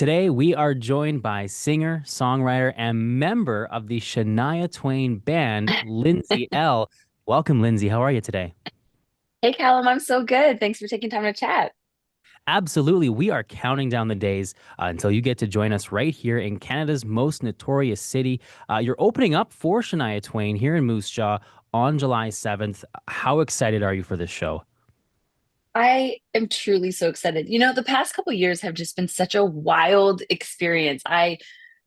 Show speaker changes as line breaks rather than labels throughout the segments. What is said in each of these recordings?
Today, we are joined by singer, songwriter, and member of the Shania Twain band, Lindsay Ell. Welcome, Lindsay. How are you today?
Hey, Calum, I'm so good. Thanks for taking time to chat.
Absolutely. We are counting down the days until you get to join us right here in Canada's most notorious city. You're opening up for Shania Twain here in Moose Jaw on July 7th. How excited are you for this show?
I am truly so excited. The past couple years have just been such a wild experience. I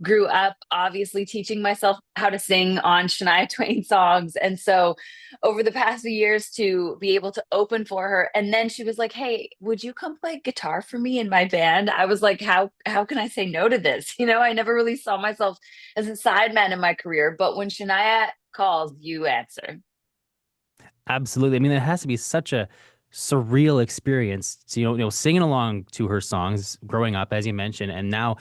grew up obviously teaching myself how to sing on Shania Twain songs. And so over the past few years to be able to open for her, and then she was like, "Hey, would you come play guitar for me in my band?" I was like, how can I say no to this? I never really saw myself as a sideman in my career, but when Shania calls, you answer.
Absolutely. I mean, it has to be such a surreal experience to, singing along to her songs growing up, as you mentioned, and now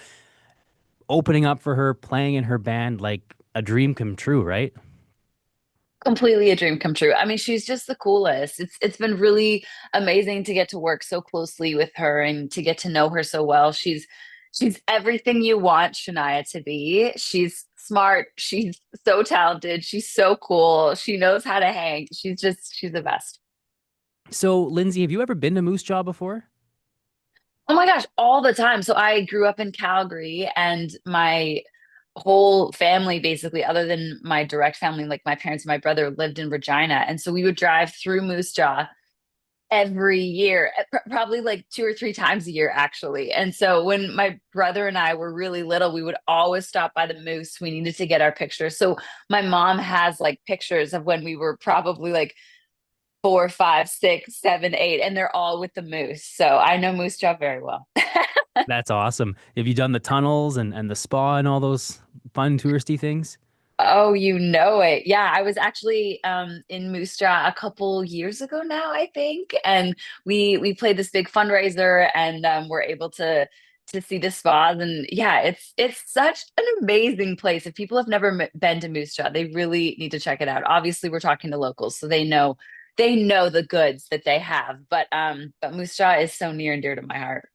opening up for her, playing in her band, like a dream come true, right?
Completely a dream come true. I mean, she's just the coolest. It's been really amazing to get to work so closely with her and to get to know her so well. She's everything you want Shania to be. She's smart, she's so talented, she's so cool. She knows how to hang. She's the best.
So, Lindsay, have you ever been to Moose Jaw before?
Oh my gosh, all the time. So I grew up in Calgary and my whole family basically other than my direct family like my parents and my brother lived in Regina, and so we would drive through Moose Jaw every year, probably like two or three times a year, actually. And so when my brother and I were really little, we would always stop by the moose. We needed to get our pictures. So my mom has like pictures of when we were probably like four, five, six, seven, eight, and they're all with the moose. So I know Moose Jaw very well.
That's awesome. Have you done the tunnels and the spa and all those fun touristy things?
Oh, you know it. Yeah, I was actually in Moose Jaw a couple years ago now, I think, and we played this big fundraiser and we're able to see the spas, and yeah, it's such an amazing place. If people have never been to Moose Jaw, they really need to check it out. Obviously, we're talking to locals, so they know the goods that they have, but Moose Jaw is so near and dear to my heart.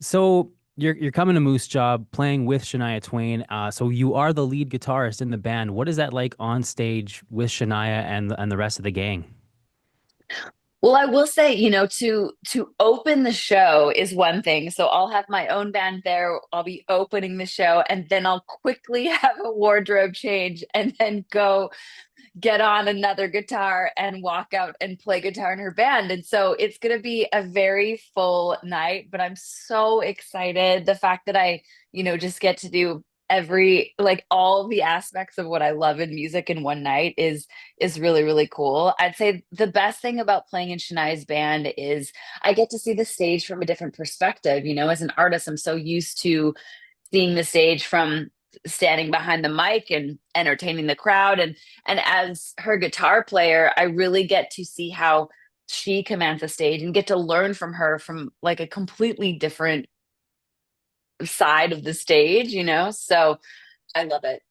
So you're coming to Moose Jaw playing with Shania Twain. So you are the lead guitarist in the band. What is that like on stage with Shania and the rest of the gang?
Well, I will say, to open the show is one thing. So I'll have my own band there. I'll be opening the show, and then I'll quickly have a wardrobe change and then go get on another guitar and walk out and play guitar in her band. And so it's going to be a very full night, but I'm so excited. The fact that I just get to do like all the aspects of what I love in music in one night is really, really cool. I'd say the best thing about playing in Shania's band is I get to see the stage from a different perspective. As an artist, I'm so used to seeing the stage from standing behind the mic and entertaining the crowd, and as her guitar player I really get to see how she commands the stage and get to learn from her from like a completely different side of the stage. So I love it.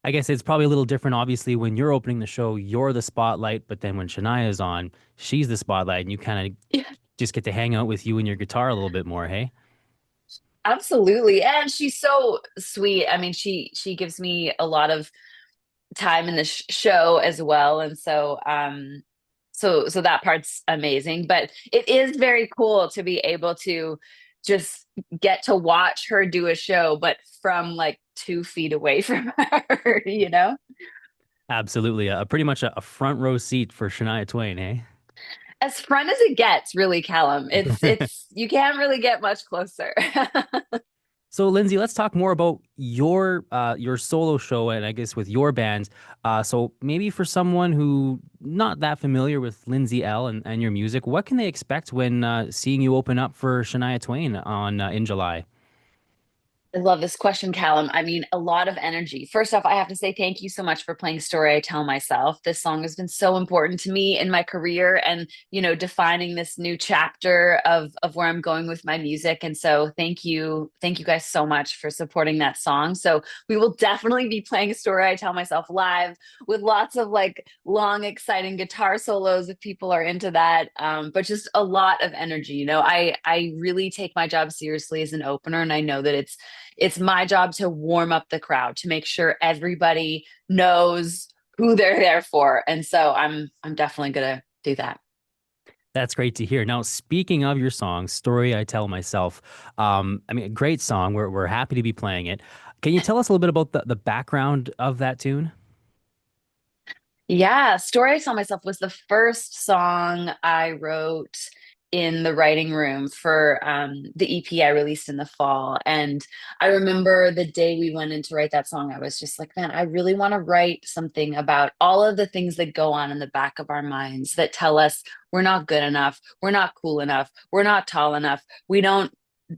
I guess it's probably a little different, obviously, when you're opening the show, you're the spotlight, but then when Shania is on, she's the spotlight, and you kind of
Yeah,
just get to hang out with you and your guitar a little bit more, hey?
absolutely. And she's so sweet. I mean, she gives me a lot of time in the show as well, and so that part's amazing, but it is very cool to be able to just get to watch her do a show but from like 2 feet away from her.
Absolutely. Pretty much a front row seat for Shania Twain, eh?
As front as it gets, really, Callum. It's you can't really get much closer.
So, Lindsay, let's talk more about your solo show and I guess with your bands. So maybe for someone who not that familiar with Lindsay Ell and your music, what can they expect when seeing you open up for Shania Twain on in July?
I love this question, Callum. I mean, a lot of energy. First off, I have to say thank you so much for playing Story I Tell Myself. This song has been so important to me in my career and, defining this new chapter of where I'm going with my music. And so thank you. Thank you guys so much for supporting that song. So we will definitely be playing Story I Tell Myself live with lots of like long, exciting guitar solos if people are into that. But just a lot of energy. I really take my job seriously as an opener, and I know that it's my job to warm up the crowd, to make sure everybody knows who they're there for. And so I'm definitely gonna do that.
That's great to hear. Now, speaking of your song, Story I Tell Myself, I mean, a great song. We're happy to be playing it. Can you tell us a little bit about the background of that tune?
Yeah, Story I Tell Myself was the first song I wrote in the writing room for the EP I released in the fall. And I remember the day we went in to write that song, I was just like, man, I really want to write something about all of the things that go on in the back of our minds that tell us we're not good enough, we're not cool enough, we're not tall enough, we don't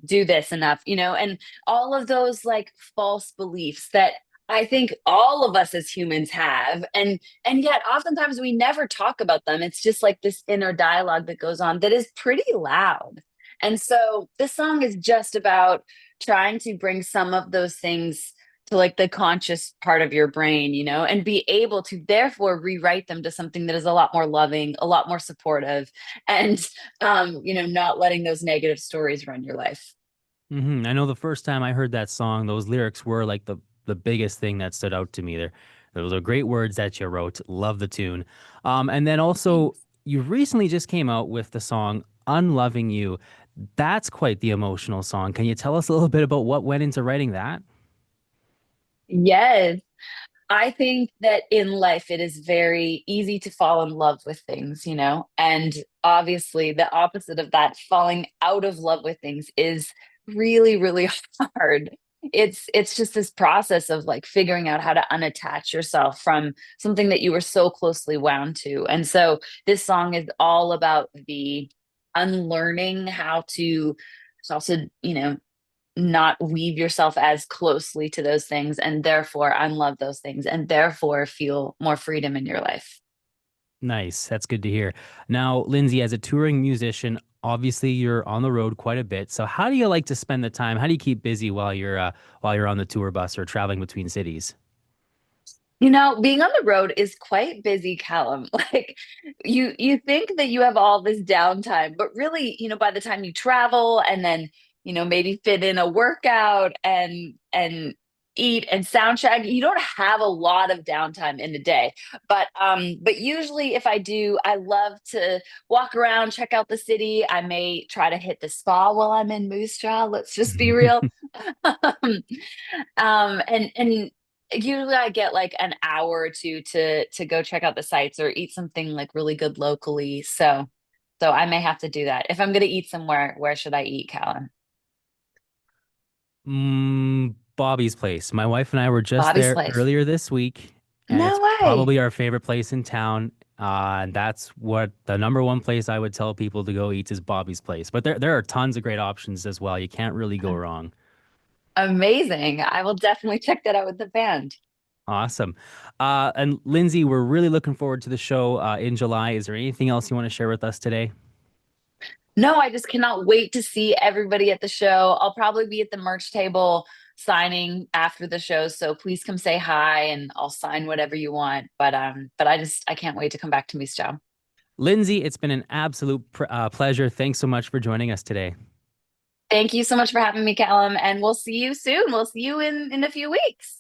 do this enough, and all of those like false beliefs that I think all of us as humans have, and yet oftentimes we never talk about them. It's just like this inner dialogue that goes on that is pretty loud. And so this song is just about trying to bring some of those things to like the conscious part of your brain, and be able to therefore rewrite them to something that is a lot more loving, a lot more supportive, and not letting those negative stories run your life.
I know the first time I heard that song, those lyrics were like the biggest thing that stood out to me. Those are great words that you wrote. Love the tune. And then also,
Thanks.
you recently just came out with the song "Unloving You." That's quite the emotional song. Can you tell us a little bit about what went into writing that?
Yes. I think that in life it is very easy to fall in love with things, and obviously the opposite of that, falling out of love with things, is really, really hard. It's just this process of like figuring out how to unattach yourself from something that you were so closely wound to. And so this song is all about the unlearning how to also, not weave yourself as closely to those things and therefore unlove those things and therefore feel more freedom in your life.
Nice. That's good to hear. Now, Lindsay, as a touring musician, obviously you're on the road quite a bit. So how do you like to spend the time? How do you keep busy while you're on the tour bus or traveling between cities?
Being on the road is quite busy, Callum. Like you think that you have all this downtime, but really, by the time you travel and then, maybe fit in a workout and eat and sound check, you don't have a lot of downtime in the day. But usually if I do, I love to walk around, check out the city. I may try to hit the spa while I'm in Moose Jaw. Let's just be real. Um, and usually I get like an hour or two to go check out the sites or eat something like really good locally. So I may have to do that. If I'm gonna eat somewhere, where should I eat, Callan?
Bobby's Place. My wife and I were just
Bobby's
there
Place.
earlier this week, and
No
it's
way.
probably our favorite place in town. And that's what the number one place I would tell people to go eat is Bobby's Place. But there are tons of great options as well. You can't really go wrong.
Amazing. I will definitely check that out with the band.
Awesome. And Lindsay, we're really looking forward to the show in July. Is there anything else you want to share with us today?
No, I just cannot wait to see everybody at the show. I'll probably be at the merch table signing after the show, so please come say hi and I'll sign whatever you want. But I can't wait to come back to Moose Jaw.
Lindsay, it's been an absolute pleasure. Thanks so much for joining us today.
Thank you so much for having me, Callum, and we'll see you soon. We'll see you in a few weeks.